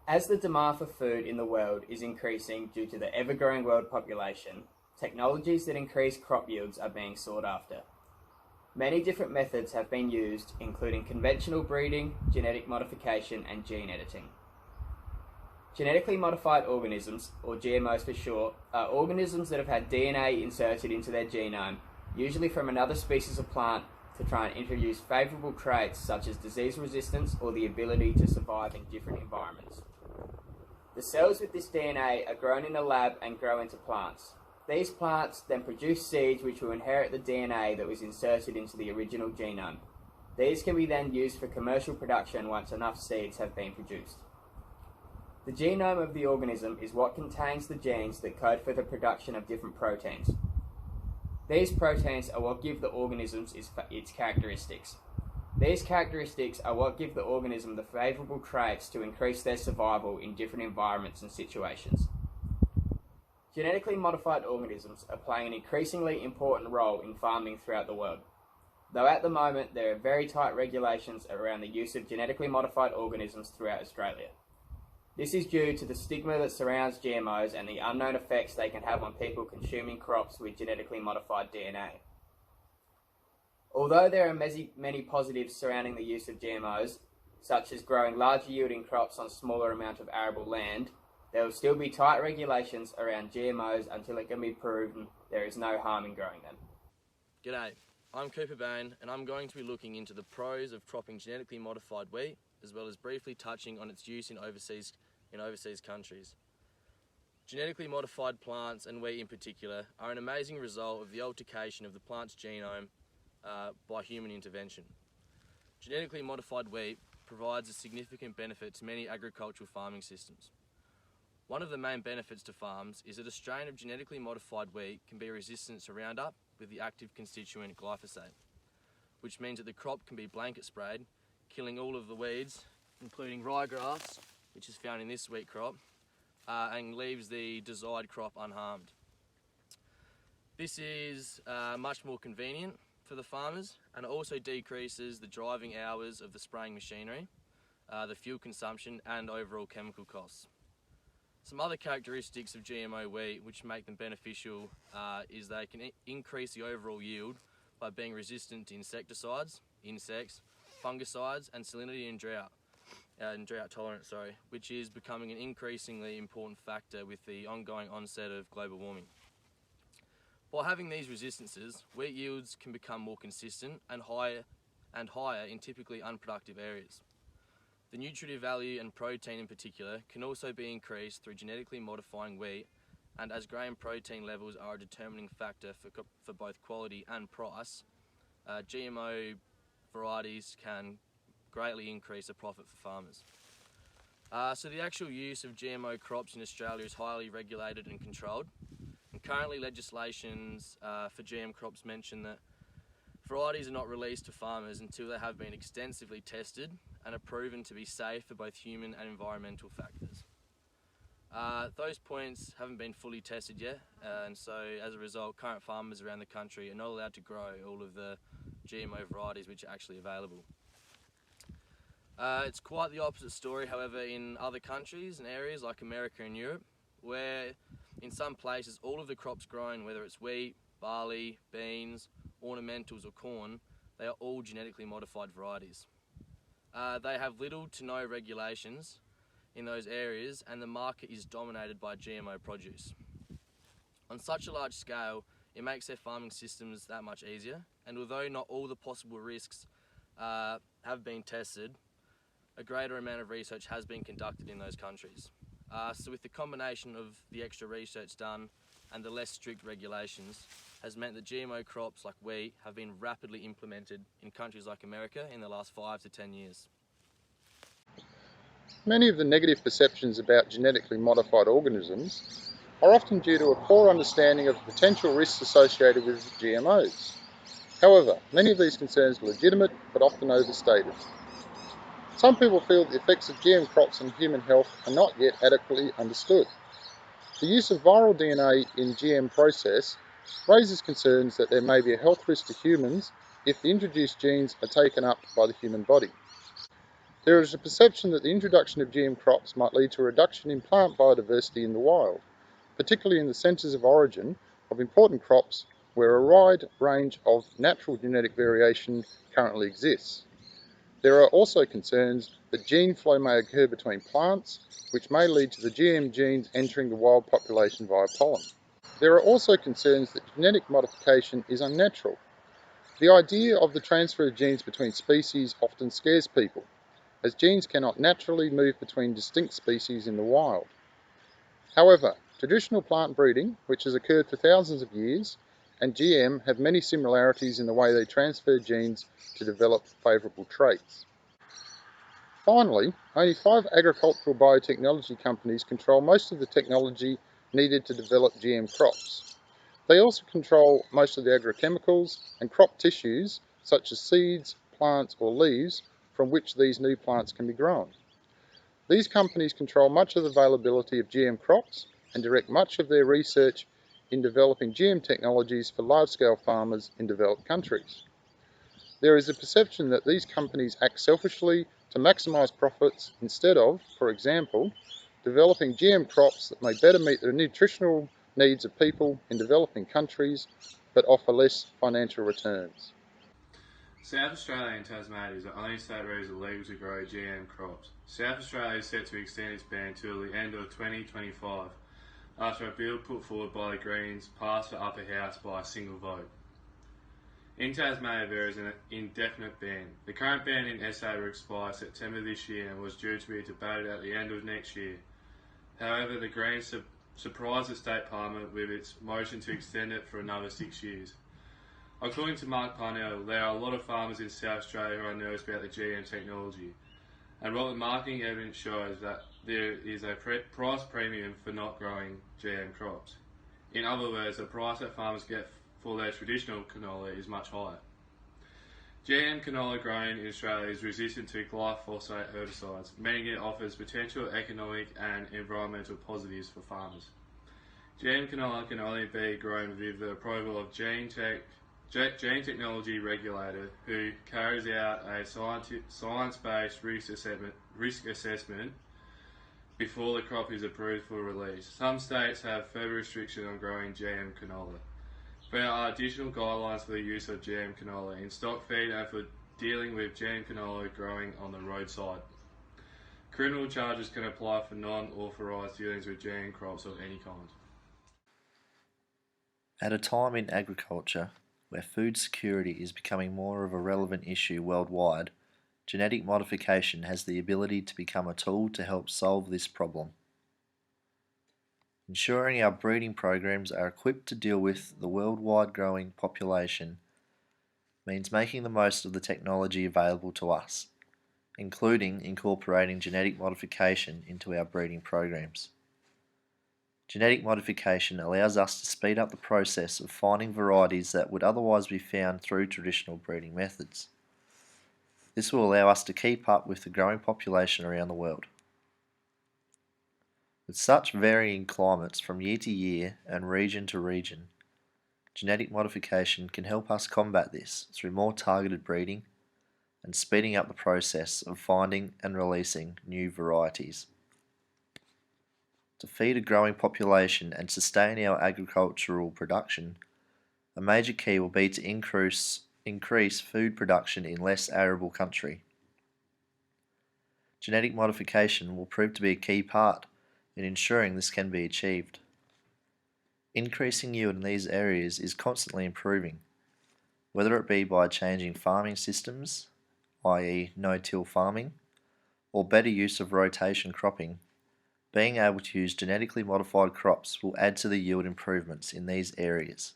As the demand for food in the world is increasing due to the ever-growing world population, technologies that increase crop yields are being sought after. Many different methods have been used, including conventional breeding, genetic modification, and gene editing. Genetically modified organisms, or GMOs for short, are organisms that have had DNA inserted into their genome, usually from another species of plant, to try and introduce favourable traits such as disease resistance or the ability to survive in different environments. The cells with this DNA are grown in a lab and grow into plants. These plants then produce seeds which will inherit the DNA that was inserted into the original genome. These can be then used for commercial production once enough seeds have been produced. The genome of the organism is what contains the genes that code for the production of different proteins. These proteins are what give the organisms its characteristics. These characteristics are what give the organism the favourable traits to increase their survival in different environments and situations. Genetically modified organisms are playing an increasingly important role in farming throughout the world. Though at the moment there are very tight regulations around the use of genetically modified organisms throughout Australia. This is due to the stigma that surrounds GMOs and the unknown effects they can have on people consuming crops with genetically modified DNA. Although there are many positives surrounding the use of GMOs, such as growing larger yielding crops on smaller amount of arable land, there will still be tight regulations around GMOs until it can be proven there is no harm in growing them. G'day, I'm Cooper Bain and I'm going to be looking into the pros of cropping genetically modified wheat, as well as briefly touching on its use in overseas countries. Genetically modified plants, and wheat in particular, are an amazing result of the altercation of the plant's genome by human intervention. Genetically modified wheat provides a significant benefit to many agricultural farming systems. One of the main benefits to farms is that a strain of genetically modified wheat can be resistant to Roundup with the active constituent glyphosate, which means that the crop can be blanket sprayed, killing all of the weeds, including ryegrass, which is found in this wheat crop, and leaves the desired crop unharmed. This is much more convenient for the farmers, and it also decreases the driving hours of the spraying machinery, the fuel consumption, and overall chemical costs. Some other characteristics of GMO wheat which make them beneficial is they can increase the overall yield by being resistant to insecticides, insects, fungicides, and salinity and drought tolerance, which is becoming an increasingly important factor with the ongoing onset of global warming. By having these resistances, wheat yields can become more consistent and higher in typically unproductive areas. The nutritive value and protein in particular can also be increased through genetically modifying wheat, and as grain protein levels are a determining factor for both quality and price, GMO varieties can greatly increase the profit for farmers. So the actual use of GMO crops in Australia is highly regulated and controlled. And currently legislations for GM crops mention that varieties are not released to farmers until they have been extensively tested and are proven to be safe for both human and environmental factors. Those points haven't been fully tested yet, and so as a result, current farmers around the country are not allowed to grow all of the GMO varieties which are actually available. It's quite the opposite story, however, in other countries and areas like America and Europe, where in some places all of the crops grown, whether it's wheat, barley, beans, ornamentals or corn, they are all genetically modified varieties. They have little to no regulations in those areas, and the market is dominated by GMO produce. On such a large scale, it makes their farming systems that much easier, and although not all the possible risks have been tested, a greater amount of research has been conducted in those countries. So with the combination of the extra research done and the less strict regulations, has meant that GMO crops like wheat have been rapidly implemented in countries like America in the last 5 to 10 years. Many of the negative perceptions about genetically modified organisms are often due to a poor understanding of the potential risks associated with GMOs. However, many of these concerns are legitimate but often overstated. Some people feel that the effects of GM crops on human health are not yet adequately understood. The use of viral DNA in GM process raises concerns that there may be a health risk to humans if the introduced genes are taken up by the human body. There is a perception that the introduction of GM crops might lead to a reduction in plant biodiversity in the wild, particularly in the centres of origin of important crops where a wide range of natural genetic variation currently exists. There are also concerns that gene flow may occur between plants, which may lead to the GM genes entering the wild population via pollen. There are also concerns that genetic modification is unnatural. The idea of the transfer of genes between species often scares people, as genes cannot naturally move between distinct species in the wild. However, traditional plant breeding, which has occurred for thousands of years, and GM have many similarities in the way they transfer genes to develop favourable traits. Finally, only 5 agricultural biotechnology companies control most of the technology needed to develop GM crops. They also control most of the agrochemicals and crop tissues, such as seeds, plants or leaves, from which these new plants can be grown. These companies control much of the availability of GM crops and direct much of their research in developing GM technologies for large-scale farmers in developed countries. There is a perception that these companies act selfishly to maximise profits instead of, for example, developing GM crops that may better meet the nutritional needs of people in developing countries but offer less financial returns. South Australia and Tasmania is the only state where it is illegal to grow GM crops. South Australia is set to extend its ban till the end of 2025 after a bill put forward by the Greens passed the upper house by a single vote. In Tasmania there is an indefinite ban. The current ban in SA will expire September this year and was due to be debated at the end of next year. However, the Greens surprised the state parliament with its motion to extend it for another 6 years. According to Mark Parnell, there are a lot of farmers in South Australia who are nervous about the GM technology, and what the marketing evidence shows that there is a price premium for not growing GM crops. In other words, the price that farmers get for their traditional canola is much higher. GM canola grown in Australia is resistant to glyphosate herbicides, meaning it offers potential economic and environmental positives for farmers. GM canola can only be grown with the approval of gene technology regulator who carries out a science-based risk assessment before the crop is approved for release. Some states have further restrictions on growing GM canola. There are additional guidelines for the use of GM canola in stock feed and for dealing with GM canola growing on the roadside. Criminal charges can apply for non-authorised dealings with GM crops of any kind. At a time in agriculture where food security is becoming more of a relevant issue worldwide, genetic modification has the ability to become a tool to help solve this problem. Ensuring our breeding programs are equipped to deal with the worldwide growing population means making the most of the technology available to us, including incorporating genetic modification into our breeding programs. Genetic modification allows us to speed up the process of finding varieties that would otherwise be found through traditional breeding methods. This will allow us to keep up with the growing population around the world. With such varying climates from year to year and region to region, genetic modification can help us combat this through more targeted breeding and speeding up the process of finding and releasing new varieties. To feed a growing population and sustain our agricultural production, a major key will be to increase food production in less arable country. Genetic modification will prove to be a key part in ensuring this can be achieved. Increasing yield in these areas is constantly improving, whether it be by changing farming systems, i.e. no-till farming, or better use of rotation cropping. Being able to use genetically modified crops will add to the yield improvements in these areas.